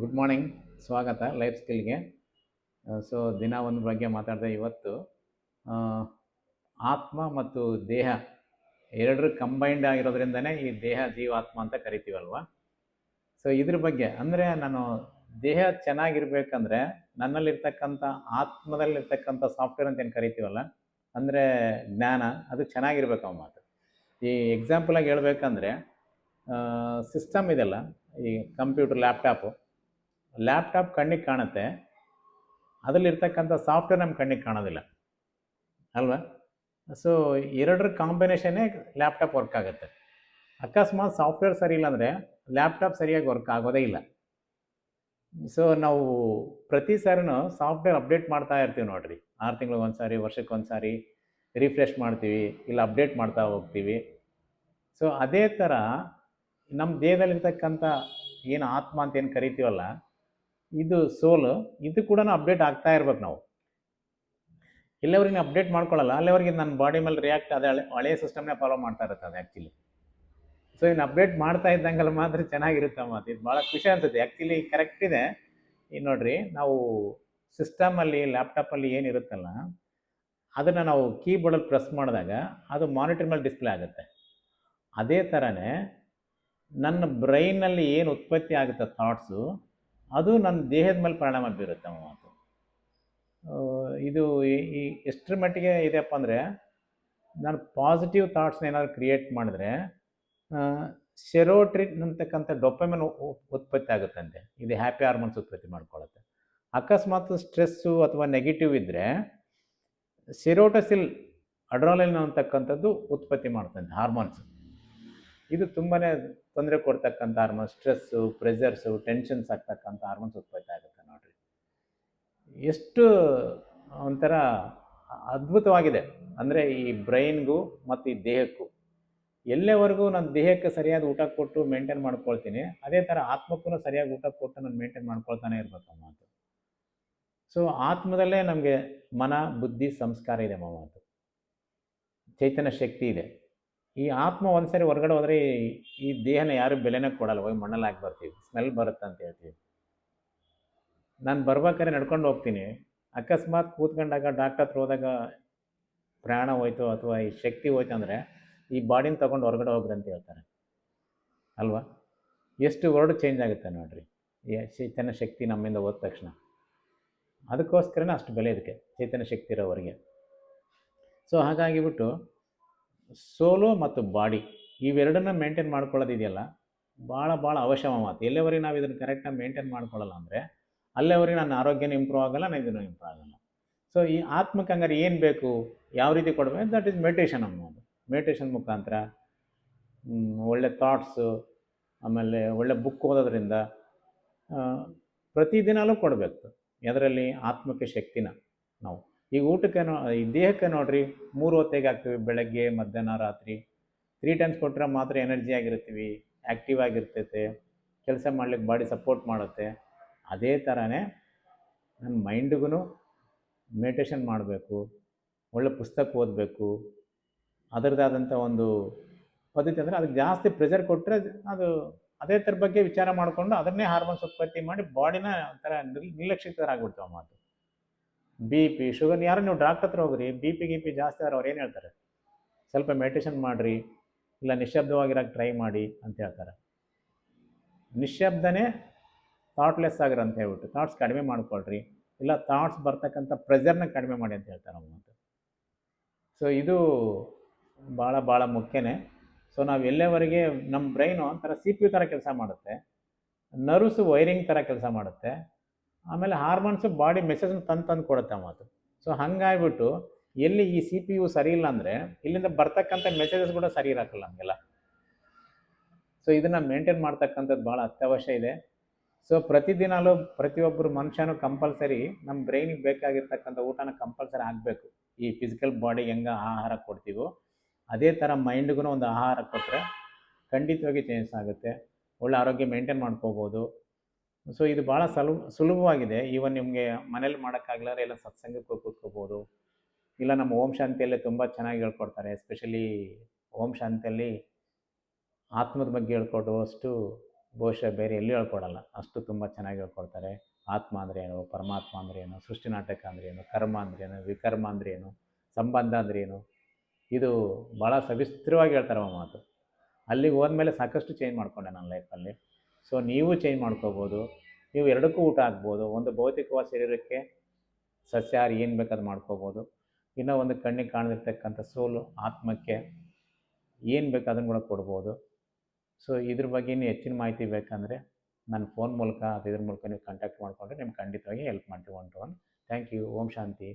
Good morning, ಸ್ವಾಗತ life ಸ್ಕಿಲ್ಗೆ. So ದಿನ ಒಂದು ಬಗ್ಗೆ ಮಾತಾಡಿದೆ ಇವತ್ತು. ಆ, ಆತ್ಮ ಮತ್ತು ದೇಹ ಎರಡರ ಕಂಬೈಂಡ್ ಆಗಿರೋದ್ರಿಂದನೇ ಈ ದೇಹ ಜೀವಾತ್ಮ ಅಂತ ಕರಿತೀವಲ್ವ. ಸೊ ಇದ್ರ ಬಗ್ಗೆ ಅಂದರೆ ನಾನು ದೇಹ ಚೆನ್ನಾಗಿರ್ಬೇಕಂದ್ರೆ ನನ್ನಲ್ಲಿರ್ತಕ್ಕಂಥ ಆತ್ಮದಲ್ಲಿರ್ತಕ್ಕಂಥ ಸಾಫ್ಟ್ವೇರ್ ಅಂತ ಏನು ಕರಿತೀವಲ್ಲ, ಅಂದರೆ ಜ್ಞಾನ, ಅದು ಚೆನ್ನಾಗಿರ್ಬೇಕು ಅವ ಮಾತು. ಈ ಎಕ್ಸಾಂಪಲಾಗಿ ಹೇಳ್ಬೇಕಂದ್ರೆ ಸಿಸ್ಟಮ್ ಇದೆಲ್ಲ, ಈ ಕಂಪ್ಯೂಟರ್, ಲ್ಯಾಪ್ಟಾಪ್ ಕಣ್ಣಿಗೆ ಕಾಣುತ್ತೆ, ಅದರಲ್ಲಿರ್ತಕ್ಕಂಥ ಸಾಫ್ಟ್ವೇರ್ ನಮ್ಮ ಕಣ್ಣಿಗೆ ಕಾಣೋದಿಲ್ಲ ಅಲ್ವಾ. ಸೊ ಎರಡರ ಕಾಂಬಿನೇಷನ್ನೇ ಲ್ಯಾಪ್ಟಾಪ್ ವರ್ಕ್ ಆಗುತ್ತೆ. ಅಕಸ್ಮಾತ್ ಸಾಫ್ಟ್ವೇರ್ ಸರಿ ಇಲ್ಲ ಅಂದರೆ ಲ್ಯಾಪ್ಟಾಪ್ ಸರಿಯಾಗಿ ವರ್ಕ್ ಆಗೋದೇ ಇಲ್ಲ. ಸೊ ನಾವು ಪ್ರತಿ ಸಾರಿನೂ ಸಾಫ್ಟ್ವೇರ್ ಅಪ್ಡೇಟ್ ಮಾಡ್ತಾ ಇರ್ತೀವಿ ನೋಡ್ರಿ. 6 ತಿಂಗಳಿಗೆ ಒಂದು ಸಾರಿ, ವರ್ಷಕ್ಕೆ ಒಂದು ಸಾರಿ ರಿಫ್ರೆಶ್ ಮಾಡ್ತೀವಿ, ಇಲ್ಲ ಅಪ್ಡೇಟ್ ಮಾಡ್ತಾ ಹೋಗ್ತೀವಿ. ಸೊ ಅದೇ ಥರ ನಮ್ಮ ದೇಹದಲ್ಲಿರ್ತಕ್ಕಂಥ ಏನು ಆತ್ಮ ಅಂತ ಏನು ಕರಿತೀವಲ್ಲ, ಇದು ಸೋಲು, ಇದು ಕೂಡ ಅಪ್ಡೇಟ್ ಆಗ್ತಾ ಇರ್ಬೇಕು ನಾವು. ಎಲ್ಲವರಿಗೆ ಅಪ್ಡೇಟ್ ಮಾಡ್ಕೊಳ್ಳಲ್ಲ, ಅಲ್ಲಿವರೆಗೆ ನನ್ನ ಬಾಡಿ ಮೇಲೆ ರಿಯಾಕ್ಟ್ ಅದೇ ಹಳೆಯ ಸಿಸ್ಟಮ್ನೇ ಫಾಲೋ ಮಾಡ್ತಾ ಇರುತ್ತೆ ಅದು ಆ್ಯಕ್ಚುಲಿ. ಸೊ ಇನ್ನು ಅಪ್ಡೇಟ್ ಮಾಡ್ತಾ ಇದ್ದಂಗೆಲ್ಲ ಮಾತ್ರ ಚೆನ್ನಾಗಿರುತ್ತೆ ಮಾತು. ಇದು ಭಾಳ ಖುಷಿ ಅನಿಸುತ್ತೆ ಆ್ಯಕ್ಚುಲಿ, ಕರೆಕ್ಟ್ ಇದೆ. ಈಗ ನೋಡ್ರಿ, ನಾವು ಸಿಸ್ಟಮಲ್ಲಿ ಲ್ಯಾಪ್ಟಾಪಲ್ಲಿ ಏನಿರುತ್ತಲ್ಲ, ಅದನ್ನು ನಾವು ಕೀಬೋರ್ಡಲ್ಲಿ ಪ್ರೆಸ್ ಮಾಡಿದಾಗ ಅದು ಮಾನಿಟರ್ ಮೇಲೆ ಡಿಸ್ಪ್ಲೇ ಆಗುತ್ತೆ. ಅದೇ ಥರನೇ ನನ್ನ ಬ್ರೈನಲ್ಲಿ ಏನು ಉತ್ಪತ್ತಿ ಆಗುತ್ತೆ ಥಾಟ್ಸು, ಅದು ನನ್ನ ದೇಹದ ಮೇಲೆ ಪರಿಣಾಮ ಬೀರುತ್ತೆ ಮಾತು. ಇದು ಈ ಎಷ್ಟರ ಮಟ್ಟಿಗೆ ಇದೆಯಪ್ಪ ಅಂದರೆ, ನಾನು ಪಾಸಿಟಿವ್ ಥಾಟ್ಸ್ನ ಏನಾದ್ರು ಕ್ರಿಯೇಟ್ ಮಾಡಿದ್ರೆ ಸೆರೋಟ್ರಿನ್ ಅಂತಕ್ಕಂಥ ಡೊಪಮಿನ್ ಉತ್ಪತ್ತಿ ಆಗುತ್ತಂತೆ. ಇದು ಹ್ಯಾಪಿ ಹಾರ್ಮೋನ್ಸ್ ಉತ್ಪತ್ತಿ ಮಾಡ್ಕೊಳ್ಳುತ್ತೆ. ಅಕಸ್ಮಾತ್ ಸ್ಟ್ರೆಸ್ಸು ಅಥವಾ ನೆಗೆಟಿವ್ ಇದ್ದರೆ ಸೆರೋಟೋಸಿಲ್, ಅಡ್ರಾಲಿನ್ ಅಂತಕ್ಕಂಥದ್ದು ಉತ್ಪತ್ತಿ ಮಾಡ್ತಂತೆ ಹಾರ್ಮೋನ್ಸ್. ಇದು ತುಂಬಾ ತೊಂದರೆ ಕೊಡ್ತಕ್ಕಂಥ ಹಾರ್ಮೋನ್ಸ್. ಸ್ಟ್ರೆಸ್ಸು, ಪ್ರೆಷರ್ಸು, ಟೆನ್ಷನ್ಸ್ ಆಗ್ತಕ್ಕಂಥ ಹಾರ್ಮೋನ್ಸ್ ಉತ್ಪತ್ತಿ ಆಗುತ್ತೆ ನೋಡ್ರಿ. ಎಷ್ಟು ಒಂಥರ ಅದ್ಭುತವಾಗಿದೆ ಅಂದರೆ ಈ ಬ್ರೈನ್ಗೂ ಮತ್ತು ಈ ದೇಹಕ್ಕೂ. ಎಲ್ಲೇವರೆಗೂ ನನ್ನ ದೇಹಕ್ಕೆ ಸರಿಯಾದ ಊಟ ಕೊಟ್ಟು ಮೇಂಟೈನ್ ಮಾಡ್ಕೊಳ್ತೀನಿ, ಅದೇ ಥರ ಆತ್ಮಕ್ಕೂ ಸರಿಯಾಗಿ ಊಟ ಕೊಟ್ಟು ನಾನು ಮೇಂಟೈನ್ ಮಾಡ್ಕೊಳ್ತಾನೆ ಇರಬೇಕು ಮಾತು. ಸೊ ಆತ್ಮದಲ್ಲೇ ನಮಗೆ ಮನ, ಬುದ್ಧಿ, ಸಂಸ್ಕಾರ ಇದೆ ಮಾತು. ಚೈತನ್ಯ ಶಕ್ತಿ ಇದೆ. ಈ ಆತ್ಮ ಒಂದ್ಸರಿ ಹೊರಗಡೆ ಹೋದರೆ ಈ ದೇಹನ ಯಾರು ಬೆಲೆನೇ ಕೊಡಲ್ಲ, ಹೋಗಿ ಮಣ್ಣಲ್ಲಿ ಹಾಕಿ ಬರ್ತೀವಿ, ಸ್ಮೆಲ್ ಬರುತ್ತೆ ಅಂತ ಹೇಳ್ತೀವಿ. ನಾನು ಬರ್ಬೇಕಾದ್ರೆ ನಡ್ಕೊಂಡು ಹೋಗ್ತೀನಿ, ಅಕಸ್ಮಾತ್ ಕೂತ್ಕೊಂಡಾಗ ಡಾಕ್ಟರ್ ಹತ್ರ ಹೋದಾಗ ಪ್ರಾಣ ಹೋಯ್ತು ಅಥವಾ ಈ ಶಕ್ತಿ ಹೋಯ್ತು ಅಂದರೆ ಈ ಬಾಡಿನ ತೊಗೊಂಡು ಹೊರಗಡೆ ಹೋಗ್ರಿ ಅಂತ ಹೇಳ್ತಾರೆ ಅಲ್ವಾ. ಎಷ್ಟು ವರ್ಡ್ ಚೇಂಜ್ ಆಗುತ್ತೆ ನೋಡ್ರಿ ಈ ಚೈತನ್ಯ ಶಕ್ತಿ ನಮ್ಮಿಂದ ಹೋದ ತಕ್ಷಣ. ಅದಕ್ಕೋಸ್ಕರನೇ ಅಷ್ಟು ಬೆಲೆ ಇದಕ್ಕೆ, ಚೈತನ್ಯ ಶಕ್ತಿ ಇರೋವರೆಗೆ. ಸೊ ಹಾಗಾಗಿಬಿಟ್ಟು ಸೋಲು ಮತ್ತು ಬಾಡಿ ಇವೆರಡನ್ನ ಮೇಂಟೈನ್ ಮಾಡ್ಕೊಳ್ಳೋದಿದೆಯಲ್ಲ, ಭಾಳ ಭಾಳ ಅವಶ್ಯ ಮಾತು. ಎಲ್ಲೇವರೆಗೆ ನಾವು ಇದನ್ನು ಕರೆಕ್ಟಾಗಿ ಮೇಂಟೈನ್ ಮಾಡ್ಕೊಳ್ಳಲ್ಲ ಅಂದರೆ ಅಲ್ಲೇವರೆಗೆ ನನ್ನ ಆರೋಗ್ಯನೂ ಇಂಪ್ರೂವ್ ಆಗಲ್ಲ, ನಾನು ಇದನ್ನು ಇಂಪ್ರೂವ್ ಆಗಲ್ಲ. ಸೊ ಈ ಆತ್ಮಕ್ಕೆ ಹಂಗಾರೆ ಏನು ಬೇಕು, ಯಾವ ರೀತಿ ಕೊಡಬೇಕು, ದಟ್ ಈಸ್ ಮೆಡಿಟೇಷನ್ ಅನ್ನೋದು. ಮೆಡಿಟೇಷನ್ ಮುಖಾಂತರ ಒಳ್ಳೆ ಥಾಟ್ಸು, ಆಮೇಲೆ ಒಳ್ಳೆ ಬುಕ್ ಓದೋದ್ರಿಂದ ಪ್ರತಿದಿನವೂ ಕೊಡಬೇಕು. ಅದರಲ್ಲಿ ಆತ್ಮಕ್ಕೆ ಶಕ್ತಿನ ನಾವು ಈಗ ಊಟಕ್ಕೆ ಈ ದೇಹಕ್ಕೆ ನೋಡ್ರಿ 3 ಹೊತ್ತಿಗೆ ಹಾಕ್ತೀವಿ, ಬೆಳಗ್ಗೆ, ಮಧ್ಯಾಹ್ನ, ರಾತ್ರಿ. 3 ಟೈಮ್ಸ್ ಕೊಟ್ಟರೆ ಮಾತ್ರ ಎನರ್ಜಿ ಆಗಿರ್ತೀವಿ, ಆ್ಯಕ್ಟಿವ್ ಆಗಿರ್ತೈತೆ, ಕೆಲಸ ಮಾಡ್ಲಿಕ್ಕೆ ಬಾಡಿ ಸಪೋರ್ಟ್ ಮಾಡುತ್ತೆ. ಅದೇ ಥರನೇ ನನ್ನ ಮೈಂಡ್ಗೂ ಮೆಡಿಟೇಷನ್ ಮಾಡಬೇಕು, ಒಳ್ಳೆ ಪುಸ್ತಕ ಓದಬೇಕು. ಅದರದ್ದಾದಂಥ ಒಂದು ಪದ್ಧತಿ ಅಂದರೆ ಅದಕ್ಕೆ ಜಾಸ್ತಿ ಪ್ರೆಷರ್ ಕೊಟ್ಟರೆ ಅದು ಅದೇ ಥರ ಬಗ್ಗೆ ವಿಚಾರ ಮಾಡಿಕೊಂಡು ಅದನ್ನೇ ಹಾರ್ಮೋನ್ಸ್ ಉತ್ಪತ್ತಿ ಮಾಡಿ ಬಾಡಿನ ಒಂಥರ ನಿರ್ಲಕ್ಷಿತರಾಗ್ಬಿಡ್ತಾವೆ ಮಾತು. ಬಿ ಪಿ, ಶುಗರ್, ಯಾರು ನೀವು ಡಾಕ್ಟರ್ ಹತ್ರ ಹೋಗ್ರಿ, ಬಿ ಪಿ ಜಾಸ್ತಿ ಆದ್ರೆ ಅವ್ರು ಏನು ಹೇಳ್ತಾರೆ, ಸ್ವಲ್ಪ ಮೆಡಿಟೇಷನ್ ಮಾಡಿರಿ, ಇಲ್ಲ ನಿಶ್ಶಬ್ದವಾಗಿರೋಕ್ಕೆ ಟ್ರೈ ಮಾಡಿ ಅಂತ ಹೇಳ್ತಾರೆ. ನಿಶ್ಶಬ್ದನೇ ಥಾಟ್ಲೆಸ್ ಆಗಿರೋ ಅಂತ ಹೇಳ್ಬಿಟ್ಟು ಥಾಟ್ಸ್ ಕಡಿಮೆ ಮಾಡ್ಕೊಳ್ರಿ, ಇಲ್ಲ ಥಾಟ್ಸ್ ಬರ್ತಕ್ಕಂಥ ಪ್ರೆಷರ್ನ ಕಡಿಮೆ ಮಾಡಿ ಅಂತ ಹೇಳ್ತಾರೆ ಮಾತು. ಸೊ ಇದು ಭಾಳ ಭಾಳ ಮುಖ್ಯನೇ. ಸೊ ನಾವು ಎಲ್ಲೇವರೆಗೆ ನಮ್ಮ ಬ್ರೈನು ಒಂಥರ CPU ಥರ ಕೆಲಸ ಮಾಡುತ್ತೆ, ನರ್ವ್ಸು ವೈರಿಂಗ್ ಥರ ಕೆಲಸ ಮಾಡುತ್ತೆ, ಆಮೇಲೆ ಹಾರ್ಮೋನ್ಸು ಬಾಡಿ ಮೆಸೇಜನ್ನು ತಂದು ಕೊಡುತ್ತೆ ಮಾತು. ಸೊ ಹಾಗಾಗಿಬಿಟ್ಟು ಎಲ್ಲಿ ಈ CPU ಸರಿ ಇಲ್ಲ ಅಂದರೆ ಇಲ್ಲಿಂದ ಬರ್ತಕ್ಕಂಥ ಮೆಸೇಜಸ್ ಕೂಡ ಸರಿ ಇರೋಕ್ಕಲ್ಲ ನಮಗೆಲ್ಲ. ಸೊ ಇದನ್ನು ಮೇಂಟೈನ್ ಮಾಡ್ತಕ್ಕಂಥದ್ದು ಭಾಳ ಅತ್ಯವಶ್ಯ ಇದೆ. ಸೊ ಪ್ರತಿದಿನಲೂ ಪ್ರತಿಯೊಬ್ಬರು ಮನುಷ್ಯನೂ ಕಂಪಲ್ಸರಿ ನಮ್ಮ ಬ್ರೈನಿಗೆ ಬೇಕಾಗಿರ್ತಕ್ಕಂಥ ಊಟನ ಕಂಪಲ್ಸರಿ ಆಗಬೇಕು. ಈ ಫಿಸಿಕಲ್ ಬಾಡಿಗೆ ಹೆಂಗೆ ಆಹಾರ ಕೊಡ್ತೀವೋ ಅದೇ ಥರ ಮೈಂಡ್ಗೂ ಒಂದು ಆಹಾರ ಕೊಟ್ಟರೆ ಖಂಡಿತವಾಗಿ ಚೇಂಜಸ್ ಆಗುತ್ತೆ, ಒಳ್ಳೆ ಆರೋಗ್ಯ ಮೇಂಟೈನ್ ಮಾಡ್ಕೋಬೋದು. ಸೊ ಇದು ಭಾಳ ಸುಲಭವಾಗಿದೆ. ಈವನ್ ನಿಮಗೆ ಮನೇಲಿ ಮಾಡೋಕ್ಕಾಗಲಾರೆ ಎಲ್ಲ ಸತ್ಸಂಗಕ್ಕೆ ಹೋಗಿ ಕೂತ್ಕೋಬೋದು, ಇಲ್ಲ ನಮ್ಮ ಓಂ ಶಾಂತಿಯಲ್ಲೇ ತುಂಬ ಚೆನ್ನಾಗಿ ಹೇಳ್ಕೊಡ್ತಾರೆ. ಎಸ್ಪೆಷಲಿ ಓಂ ಶಾಂತಿಯಲ್ಲಿ ಆತ್ಮದ ಬಗ್ಗೆ ಹೇಳ್ಕೊಡುವಷ್ಟು ಬಹುಶಃ ಬೇರೆ ಎಲ್ಲೂ ಹೇಳ್ಕೊಡಲ್ಲ, ಅಷ್ಟು ತುಂಬ ಚೆನ್ನಾಗಿ ಹೇಳ್ಕೊಡ್ತಾರೆ. ಆತ್ಮ ಅಂದರೆ ಏನು, ಪರಮಾತ್ಮ ಅಂದರೆ ಏನು, ಸೃಷ್ಟಿ ನಾಟಕ ಅಂದರೆ ಏನು, ಕರ್ಮ ಅಂದ್ರೇನು, ವಿಕರ್ಮ ಅಂದರೆ ಏನು, ಸಂಬಂಧ ಅಂದರೆ ಏನು, ಇದು ಭಾಳ ಸವಿಸ್ತರವಾಗಿ ಹೇಳ್ತಾರೆ ಆ ಮಾತು. ಅಲ್ಲಿಗೆ ಹೋದ್ಮೇಲೆ ಸಾಕಷ್ಟು ಚೇಂಜ್ ಮಾಡಿಕೊಂಡೆ ನನ್ನ ಲೈಫಲ್ಲಿ. ಸೊ ನೀವು ಚೇಂಜ್ ಮಾಡ್ಕೋಬೋದು. ನೀವು ಎರಡಕ್ಕೂ ಊಟ ಹಾಕ್ಬೋದು. ಒಂದು ಭೌತಿಕವಾದ ಶರೀರಕ್ಕೆ ಸಸ್ಯಾಹಾರಿ ಏನು ಬೇಕಾದ್ರೂ ಮಾಡ್ಕೋಬೋದು. ಇನ್ನೂ ಒಂದು ಕಣ್ಣಿಗೆ ಕಾಣದಿರ್ತಕ್ಕಂಥ ಸೋಲು ಆತ್ಮಕ್ಕೆ ಏನು ಬೇಕು ಅದನ್ನು ಕೂಡ ಕೊಡ್ಬೋದು. ಸೊ ಇದ್ರ ಬಗ್ಗೆ ಇನ್ನೂ ಹೆಚ್ಚಿನ ಮಾಹಿತಿ ಬೇಕಂದರೆ ನನ್ನ ಫೋನ್ ಮೂಲಕ ಅಥವಾ ಇದ್ರ ಮೂಲಕ ನೀವು ಕಾಂಟ್ಯಾಕ್ಟ್ ಮಾಡಿಕೊಂಡ್ರೆ ನಿಮ್ಗೆ ಖಂಡಿತವಾಗಿ ಹೆಲ್ಪ್ ಮಾಡ್ತೀವಿ 1 to 1. Thank you. ಓಂ ಶಾಂತಿ.